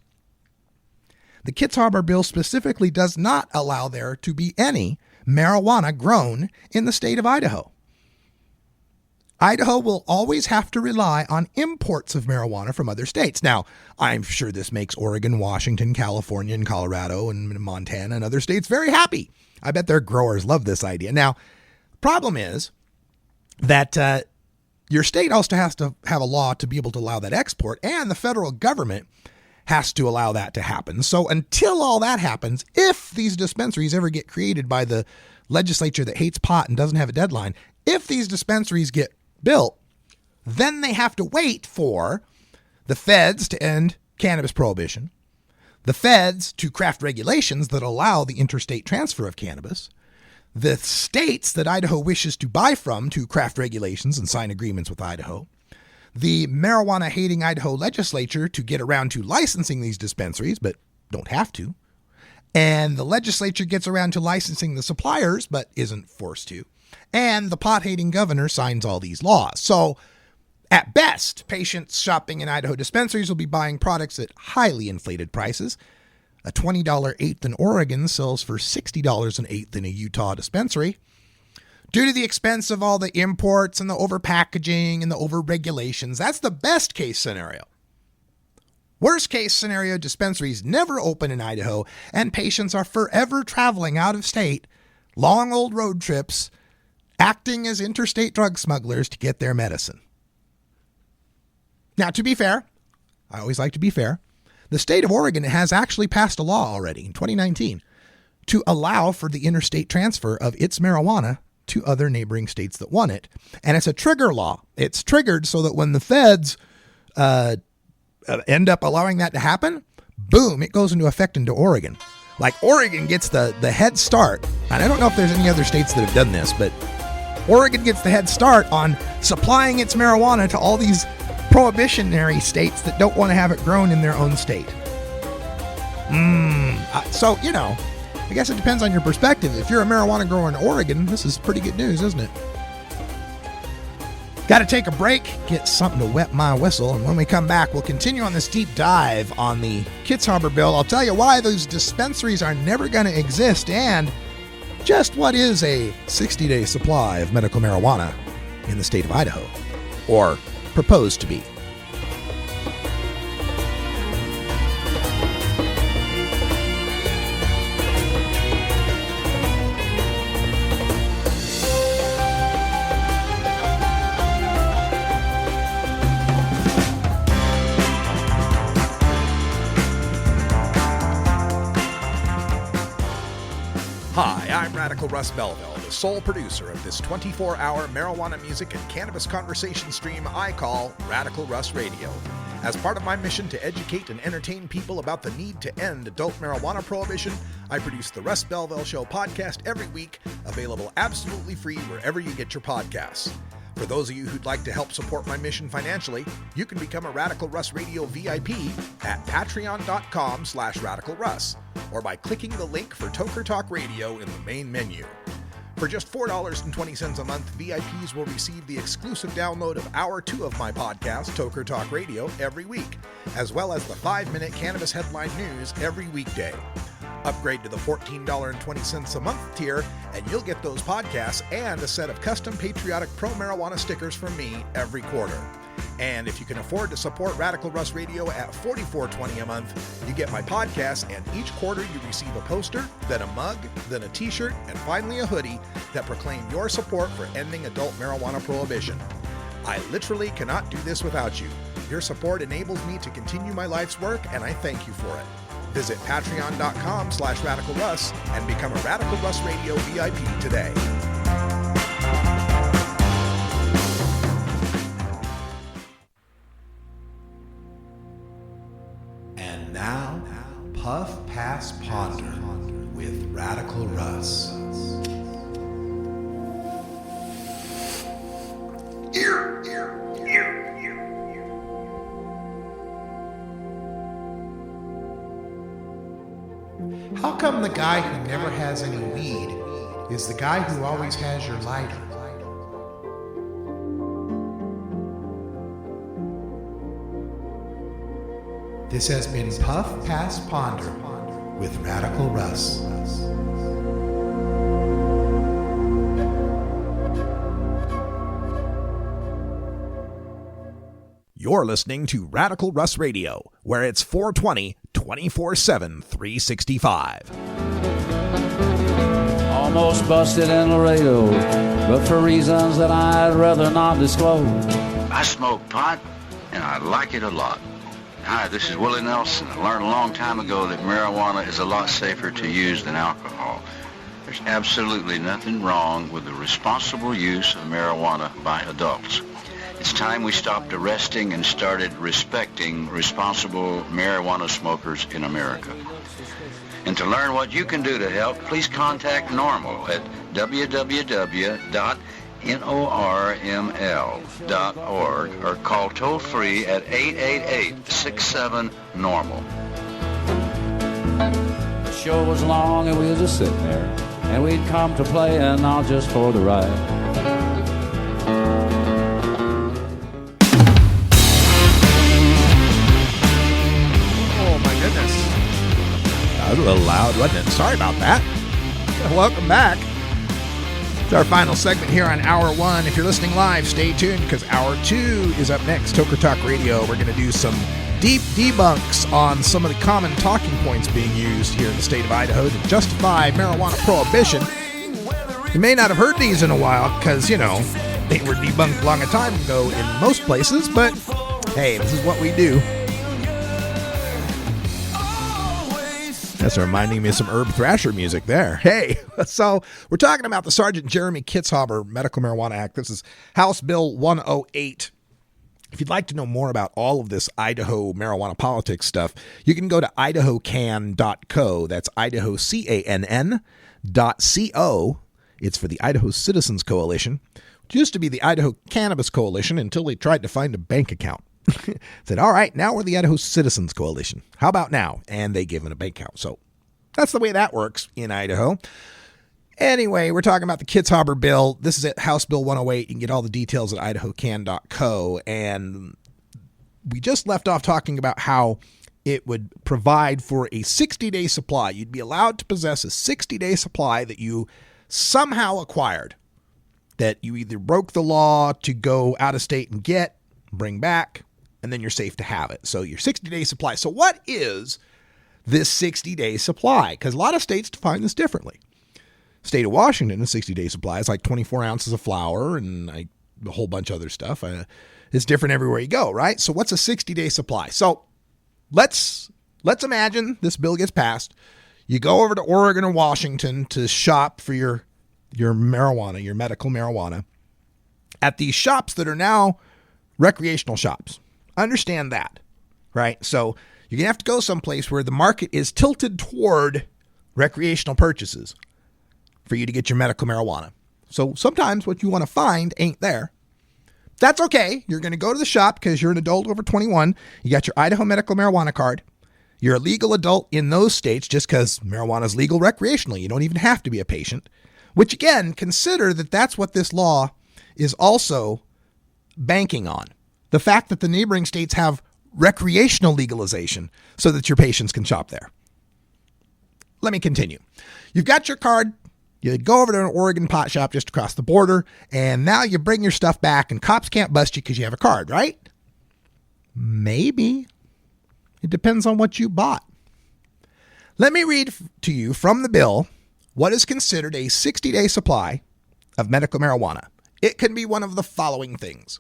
The Kitzhaber bill specifically does not allow there to be any marijuana grown in the state of Idaho. Idaho will always have to rely on imports of marijuana from other states. Now, I'm sure this makes Oregon, Washington, California, and Colorado, and Montana, and other states very happy. I bet their growers love this idea. Now, the problem is that your state also has to have a law to be able to allow that export, and the federal government has to allow that to happen. So until all that happens, if these dispensaries ever get created by the legislature that hates pot and doesn't have a deadline, if these dispensaries get built, then they have to wait for the feds to end cannabis prohibition, the feds to craft regulations that allow the interstate transfer of cannabis, the states that Idaho wishes to buy from to craft regulations and sign agreements with Idaho, the marijuana-hating Idaho legislature to get around to licensing these dispensaries, but don't have to, and the legislature gets around to licensing the suppliers, but isn't forced to, and the pot-hating governor signs all these laws. So, at best, patients shopping in Idaho dispensaries will be buying products at highly inflated prices. A $20 eighth in Oregon sells for $60 an eighth in a Utah dispensary. Due to the expense of all the imports and the over-packaging and the over-regulations, that's the best case scenario. Worst case scenario, dispensaries never open in Idaho, and patients are forever traveling out of state, long old road trips, acting as interstate drug smugglers to get their medicine. Now, to be fair, I always like to be fair, the state of Oregon has actually passed a law already in 2019 to allow for the interstate transfer of its marijuana to other neighboring states that want it. And it's a trigger law. It's triggered so that when the feds end up allowing that to happen, boom, it goes into effect into Oregon. Like Oregon gets the head start. And I don't know if there's any other states that have done this, but Oregon gets the head start on supplying its marijuana to all these prohibitionary states that don't want to have it grown in their own state. So, you know, I guess it depends on your perspective. If you're a marijuana grower in Oregon, this is pretty good news, isn't it? Got to take a break, get something to wet my whistle, and when we come back, we'll continue on this deep dive on the Kitzhaber bill. I'll tell you why those dispensaries are never going to exist and just what is a 60-day supply of medical marijuana in the state of Idaho, or proposed to be. Hi, I'm Radical Russ Belville, the sole producer of this 24-hour marijuana music and cannabis conversation stream I call Radical Russ Radio. As part of my mission to educate and entertain people about the need to end adult marijuana prohibition, I produce the Russ Belville Show podcast every week, available absolutely free wherever you get your podcasts. For those of you who'd like to help support my mission financially, you can become a Radical Russ Radio VIP at patreon.com/radicalruss or by clicking the link for Toker Talk Radio in the main menu. For just $4.20 a month, VIPs will receive the exclusive download of Hour 2 of my podcast, Toker Talk Radio, every week, as well as the 5-minute cannabis headline news every weekday. Upgrade to the $14.20 a month tier, and you'll get those podcasts and a set of custom patriotic pro-marijuana stickers from me every quarter. And if you can afford to support Radical Russ Radio at $44.20 a month, you get my podcast, and each quarter you receive a poster, then a mug, then a t-shirt, and finally a hoodie that proclaim your support for ending adult marijuana prohibition. I literally cannot do this without you. Your support enables me to continue my life's work, and I thank you for it. Visit patreon.com/radicalruss and become a Radical Russ Radio VIP today. And now, Puff, Pass, Ponder with Radical Russ. How come the guy who never has any weed is the guy who always has your lighter? This has been Puff, Pass, Ponder with Radical Russ. You're listening to Radical Russ Radio, where it's 420, 24/7, 365. Almost busted in Laredo, but for reasons that I'd rather not disclose. I smoke pot, and I like it a lot. Hi, this is Willie Nelson. I learned a long time ago that marijuana is a lot safer to use than alcohol. There's absolutely nothing wrong with the responsible use of marijuana by adults. It's time we stopped arresting and started respecting responsible marijuana smokers in America. And to learn what you can do to help, please contact NORML at www.norml.org or call toll-free at 888-67-NORMAL. The show was long and we was just sitting there, and we'd come to play and not just for the ride. That was a little loud, wasn't it? Sorry about that. Welcome back. It's our final segment here on Hour 1. If you're listening live, stay tuned because Hour 2 is up next. Toker Talk Radio. We're going to do some deep debunks on some of the common talking points being used here in the state of Idaho to justify marijuana prohibition. You may not have heard these in a while because, you know, they were debunked long a time ago in most places, but hey, this is what we do. That's reminding me of some Herb Thrasher music there. Hey, so we're talking about the Sergeant Jeremy Kitzhaber Medical Marijuana Act. This is House Bill 108. If you'd like to know more about all of this Idaho marijuana politics stuff, you can go to idahocan.co. That's idahocann.co. It's for the Idaho Citizens Coalition, which used to be the Idaho Cannabis Coalition until they tried to find a bank account. Said, all right, now we're the Idaho Citizens Coalition. How about now? And they gave him a bank account. So that's the way that works in Idaho. Anyway, we're talking about the Kitzhaber bill. This is at House Bill 108. You can get all the details at idahocan.co. And we just left off talking about how it would provide for a 60-day supply. You'd be allowed to possess a 60-day supply that you somehow acquired, that you either broke the law to go out of state and get, bring back, and then you're safe to have it. So your 60-day supply. So what is this 60-day supply? Because a lot of states define this differently. State of Washington, a 60-day supply is like 24 ounces of flour and a whole bunch of other stuff. It's different everywhere you go, right? So what's a 60-day supply? So let's imagine this bill gets passed. You go over to Oregon or Washington to shop for your marijuana, your medical marijuana, at these shops that are now recreational shops. Understand that, right? So you're going to have to go someplace where the market is tilted toward recreational purchases for you to get your medical marijuana. So sometimes what you want to find ain't there. That's okay. You're going to go to the shop because you're an adult over 21. You got your Idaho medical marijuana card. You're a legal adult in those states just because marijuana is legal recreationally. You don't even have to be a patient, which again, consider that that's what this law is also banking on. The fact that the neighboring states have recreational legalization so that your patients can shop there. Let me continue. You've got your card. You go over to an Oregon pot shop just across the border, and now you bring your stuff back, and cops can't bust you because you have a card, right? Maybe. It depends on what you bought. Let me read to you from the bill what is considered a 60-day supply of medical marijuana. It can be one of the following things.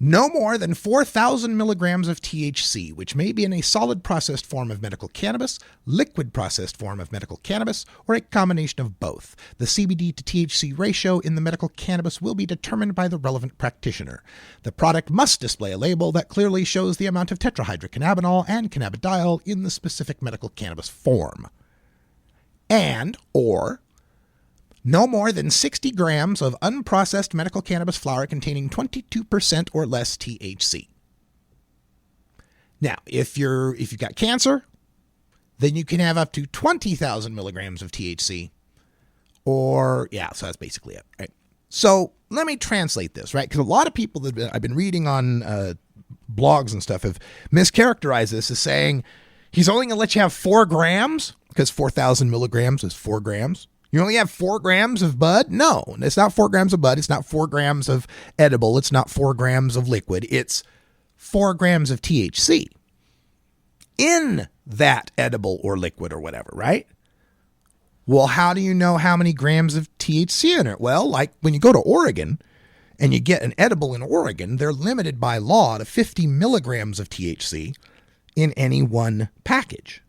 No more than 4,000 milligrams of THC, which may be in a solid processed form of medical cannabis, liquid processed form of medical cannabis, or a combination of both. The CBD to THC ratio in the medical cannabis will be determined by the relevant practitioner. The product must display a label that clearly shows the amount of tetrahydrocannabinol and cannabidiol in the specific medical cannabis form. And, or, no more than 60 grams of unprocessed medical cannabis flower containing 22% or less THC. Now, if you've got cancer, then you can have up to 20,000 milligrams of THC. So that's basically it, right? So let me translate this, right? Because a lot of people that I've been reading on blogs and stuff have mischaracterized this as saying he's only going to let you have 4 grams because 4,000 milligrams is 4 grams. You only have 4 grams of bud? No, it's not 4 grams of bud. It's not 4 grams of edible. It's not 4 grams of liquid. It's 4 grams of THC in that edible or liquid or whatever, right? Well, how do you know how many grams of THC in it? Well, like when you go to Oregon and you get an edible in Oregon, they're limited by law to 50 milligrams of THC in any one package.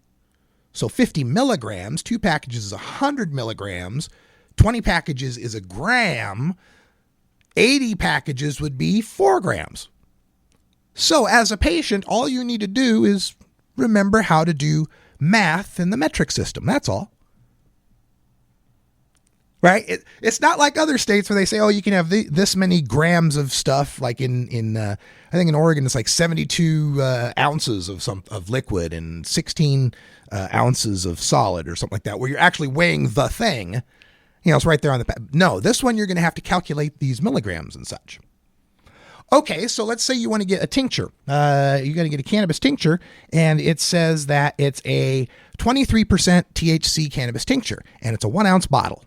So 50 milligrams, 2 packages is 100 milligrams, 20 packages is a gram, 80 packages would be 4 grams. So as a patient, all you need to do is remember how to do math in the metric system. That's all. Right? It's not like other states where they say, oh, you can have this many grams of stuff. Like I think in Oregon, it's like 72 ounces of liquid and 16 ounces of solid or something like that, where you're actually weighing the thing. It's right there on the No, this one, you're going to have to calculate these milligrams and such. Okay, so let's say you want to get a tincture. You're going to get a cannabis tincture, and it says that it's a 23% THC cannabis tincture, and it's a 1 ounce bottle.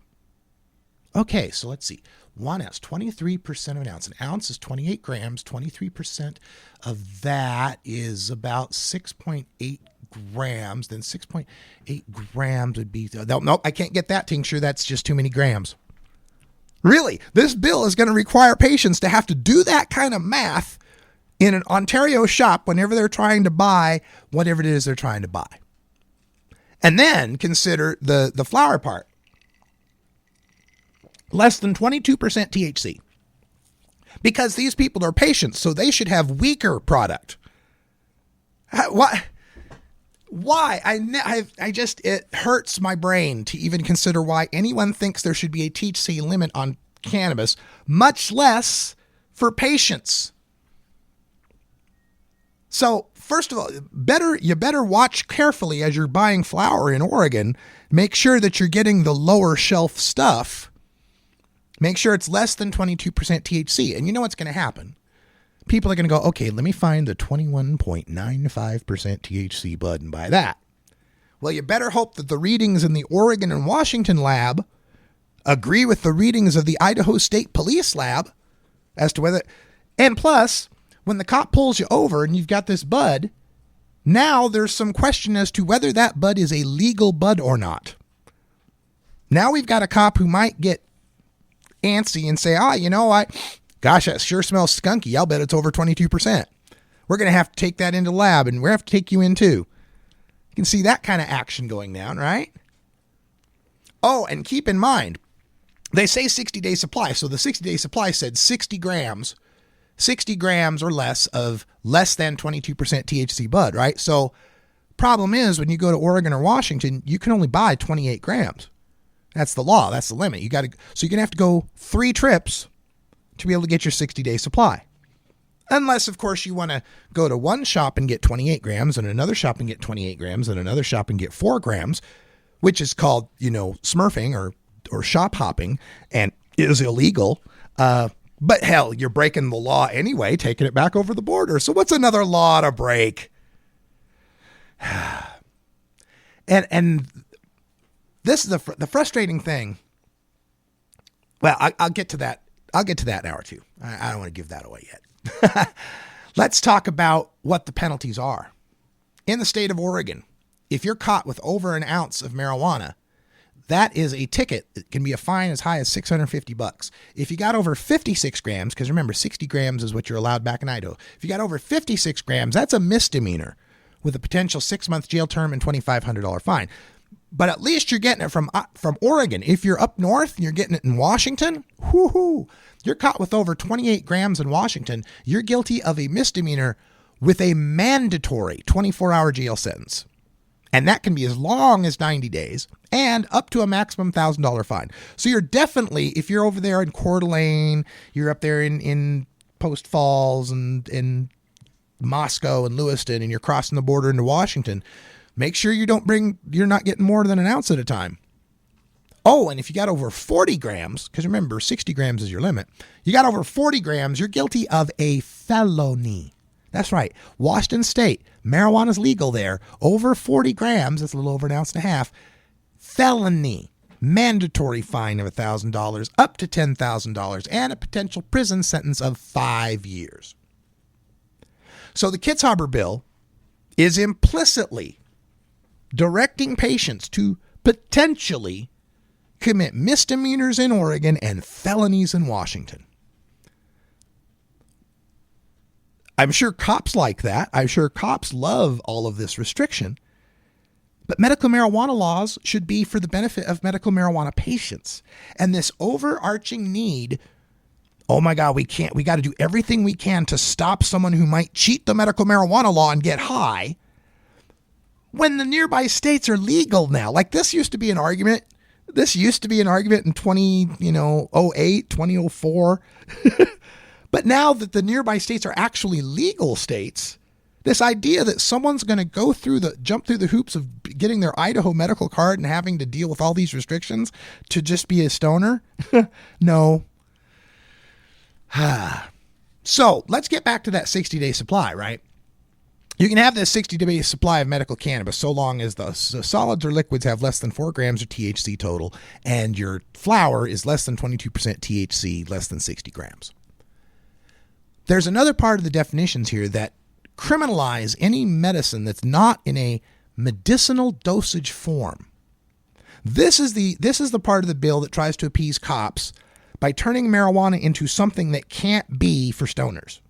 Okay, so let's see. 1 ounce, 23% of an ounce. An ounce is 28 grams. 23% of that is about 6.8 grams. Then 6.8 grams would be... Nope, I can't get that tincture. That's just too many grams. Really, this bill is going to require patients to have to do that kind of math in an Ontario shop whenever they're trying to buy whatever it is they're trying to buy. And then consider the flower part. Less than 22% THC. Because these people are patients, so they should have weaker product. Why? It hurts my brain to even consider why anyone thinks there should be a THC limit on cannabis, much less for patients. So first of all, you better watch carefully as you're buying flower in Oregon. Make sure that you're getting the lower shelf stuff. Make sure it's less than 22% THC. And you know what's going to happen? People are going to go, okay, let me find the 21.95% THC bud and buy that. Well, you better hope that the readings in the Oregon and Washington lab agree with the readings of the Idaho State Police lab as to whether... And plus, when the cop pulls you over and you've got this bud, now there's some question as to whether that bud is a legal bud or not. Now we've got a cop who might get antsy and say, gosh, that sure smells skunky. I'll bet it's over 22%. We're going to have to take that into the lab, and we're going to have to take you in too. You can see that kind of action going down, right? Oh, and keep in mind, they say 60-day supply. So the 60-day supply said 60 grams or less of less than 22% THC bud, right? So problem is, when you go to Oregon or Washington, you can only buy 28 grams. That's the law. That's the limit. So you're going to have to go 3 trips to be able to get your 60-day supply. Unless, of course, you want to go to one shop and get 28 grams and another shop and get 28 grams and another shop and get 4 grams, which is called, smurfing or shop hopping and is illegal. But hell, you're breaking the law anyway, taking it back over the border. So what's another law to break? And this is the frustrating thing. Well, I'll get to that. I'll get to that in an hour or two. I don't want to give that away yet. Let's talk about what the penalties are. In the state of Oregon, if you're caught with over an ounce of marijuana, that is a ticket. It can be a fine as high as $650. If you got over 56 grams, because remember, 60 grams is what you're allowed back in Idaho. If you got over 56 grams, that's a misdemeanor with a potential 6-month jail term and $2,500 fine. But at least you're getting it from Oregon. If you're up north and you're getting it in Washington, you're caught with over 28 grams in Washington, you're guilty of a misdemeanor with a mandatory 24-hour jail sentence. And that can be as long as 90 days and up to a maximum $1,000 fine. So you're definitely, if you're over there in Coeur d'Alene, you're up there in Post Falls and in Moscow and Lewiston, and you're crossing the border into Washington, make sure you're not getting more than an ounce at a time. Oh, and if you got over 40 grams, because remember, 60 grams is your limit. You got over 40 grams, you're guilty of a felony. That's right. Washington State, marijuana's legal there. Over 40 grams, that's a little over an ounce and a half. Felony. Mandatory fine of $1,000 up to $10,000 and a potential prison sentence of 5 years. So the Kitzhaber bill is implicitly directing patients to potentially commit misdemeanors in Oregon and felonies in Washington. I'm sure cops like that. I'm sure cops love all of this restriction. But medical marijuana laws should be for the benefit of medical marijuana patients. And this overarching need, oh my God, we got to do everything we can to stop someone who might cheat the medical marijuana law and get high when the nearby states are legal now. Like this used to be an argument. This used to be an argument in 2008, 2004. But now that the nearby states are actually legal states, this idea that someone's going to jump through the hoops of getting their Idaho medical card and having to deal with all these restrictions to just be a stoner, no. So let's get back to that 60-day supply, right? You can have this 60-day supply of medical cannabis so long as the solids or liquids have less than 4 grams of THC total and your flower is less than 22% THC, less than 60 grams. There's another part of the definitions here that criminalize any medicine that's not in a medicinal dosage form. This is the part of the bill that tries to appease cops by turning marijuana into something that can't be for stoners.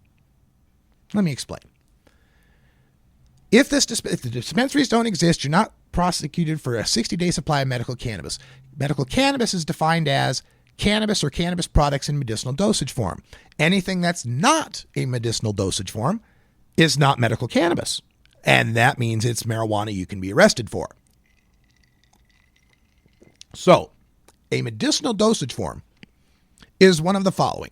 Let me explain. If the dispensaries don't exist, you're not prosecuted for a 60-day supply of medical cannabis. Medical cannabis is defined as cannabis or cannabis products in medicinal dosage form. Anything that's not a medicinal dosage form is not medical cannabis. And that means it's marijuana you can be arrested for. So, a medicinal dosage form is one of the following.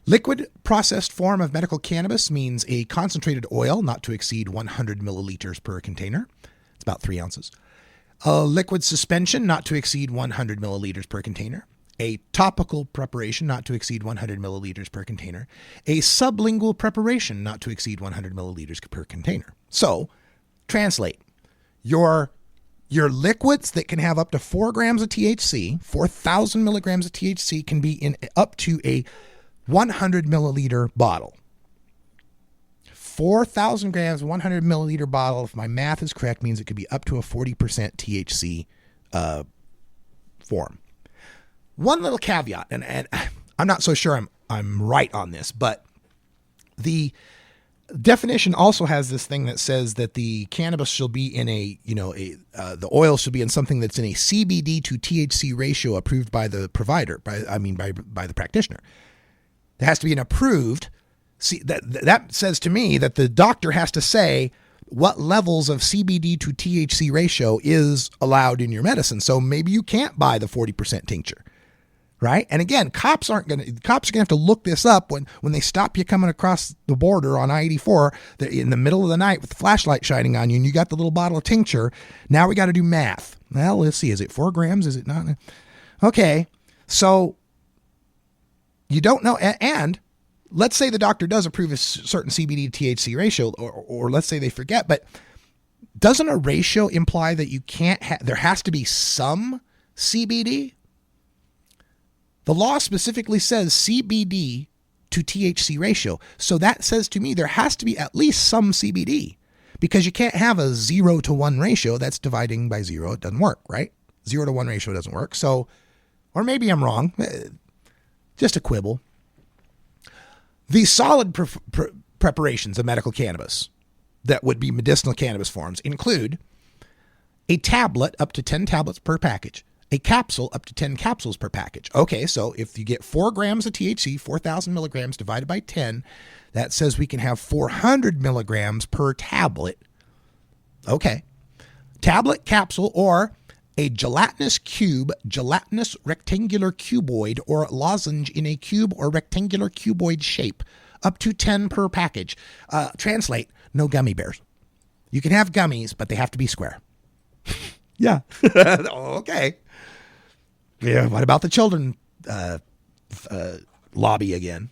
Liquid processed form of medical cannabis means a concentrated oil not to exceed 100 milliliters per container. It's about 3 ounces. A liquid suspension not to exceed 100 milliliters per container. A topical preparation not to exceed 100 milliliters per container. A sublingual preparation not to exceed 100 milliliters per container. So, translate. Your liquids that can have up to 4 grams of THC, 4,000 milligrams of THC, can be in up to a 100 milliliter bottle. 4,000 grams, 100 milliliter bottle, if my math is correct, means it could be up to a 40% THC form. One little caveat, and I'm not so sure I'm right on this, but the definition also has this thing that says that the cannabis shall be in the oil should be in something that's in a CBD to THC ratio approved by the provider, by the practitioner. There has to be an approved. See, that says to me that the doctor has to say what levels of CBD to THC ratio is allowed in your medicine. So maybe you can't buy the 40% tincture, right? And again, cops are going to have to look this up when they stop you coming across the border on I-84 in the middle of the night with the flashlight shining on you and you got the little bottle of tincture. Now we got to do math. Well, let's see. Is it 4 grams? Is it not? Okay. So you don't know. And let's say the doctor does approve a certain CBD to THC ratio, or let's say they forget, but doesn't a ratio imply that you can't there has to be some CBD? The law specifically says CBD to THC ratio. So that says to me there has to be at least some CBD, because you can't have a 0 to 1 ratio. That's dividing by 0. It doesn't work, right? 0 to 1 ratio doesn't work. So, or maybe I'm wrong. Just a quibble. The solid preparations of medical cannabis that would be medicinal cannabis forms include a tablet up to 10 tablets per package, a capsule up to 10 capsules per package. Okay, so if you get 4 grams of THC, 4,000 milligrams divided by 10, that says we can have 400 milligrams per tablet. Okay. Tablet, capsule, or a gelatinous cube, gelatinous rectangular cuboid, or lozenge in a cube or rectangular cuboid shape, up to 10 per package. Translate, no gummy bears. You can have gummies, but they have to be square. Yeah. Okay. Yeah. What about the children lobby again?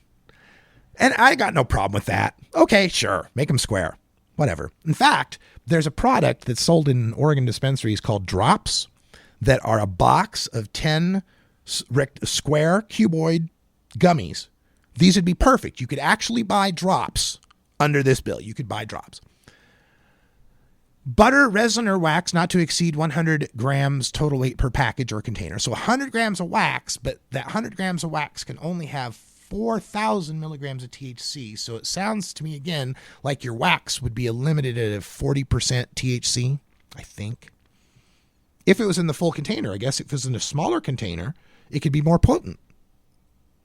And I got no problem with that. Okay, sure. Make them square. Whatever. In fact, there's a product that's sold in Oregon dispensaries called Drops that are a box of 10 square cuboid gummies. These would be perfect. You could actually buy Drops under this bill. You could buy Drops. Butter, resin, or wax not to exceed 100 grams total weight per package or container. So 100 grams of wax, but that 100 grams of wax can only have 4,000 milligrams of THC. So it sounds to me, again, like your wax would be limited at 40% THC, I think. If it was in the full container, I guess if it was in a smaller container, it could be more potent.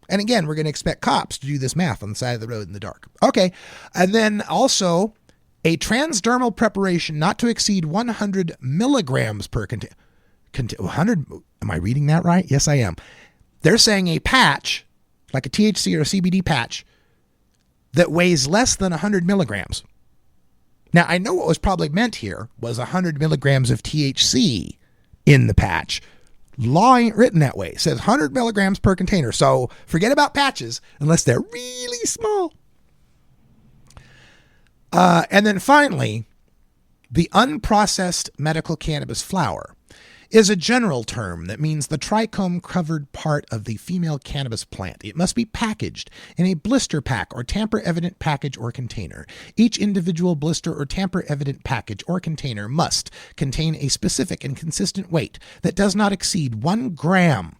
And again, we're going to expect cops to do this math on the side of the road in the dark. Okay. And then also a transdermal preparation not to exceed 100 milligrams per container. 100, am I reading that right? Yes, I am. They're saying a patch, like a THC or a CBD patch, that weighs less than 100 milligrams. Now, I know what was probably meant here was 100 milligrams of THC in the patch. Law ain't written that way. It says 100 milligrams per container. So forget about patches unless they're really small. And then finally, the unprocessed medical cannabis flower is a general term that means the trichome covered part of the female cannabis plant. It must be packaged in a blister pack or tamper evident package or container. Each individual blister or tamper evident package or container must contain a specific and consistent weight that does not exceed 1 gram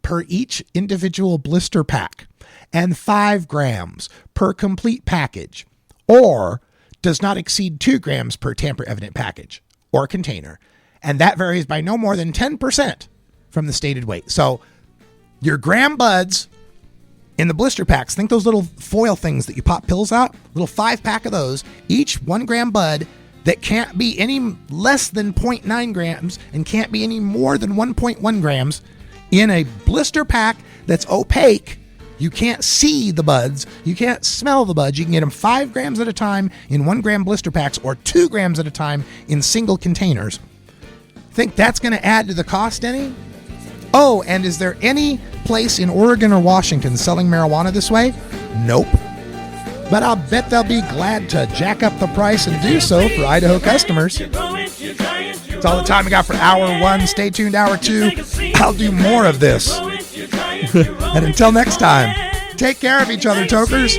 per each individual blister pack and 5 grams per complete package, or does not exceed 2 grams per tamper evident package or container. And that varies by no more than 10% from the stated weight. So your gram buds in the blister packs, think those little foil things that you pop pills out, little 5-pack of those, each 1 gram bud that can't be any less than 0.9 grams and can't be any more than 1.1 grams in a blister pack that's opaque. You can't see the buds. You can't smell the buds. You can get them 5 grams at a time in 1 gram blister packs or 2 grams at a time in single containers. Think that's going to add to the cost any? Oh, and is there any place in Oregon or Washington selling marijuana this way? Nope. But I'll bet they'll be glad to jack up the price and do so for Idaho customers. That's all the time we got for hour 1. Stay tuned, hour 2. I'll do more of this. And until next time, take care of each other, tokers.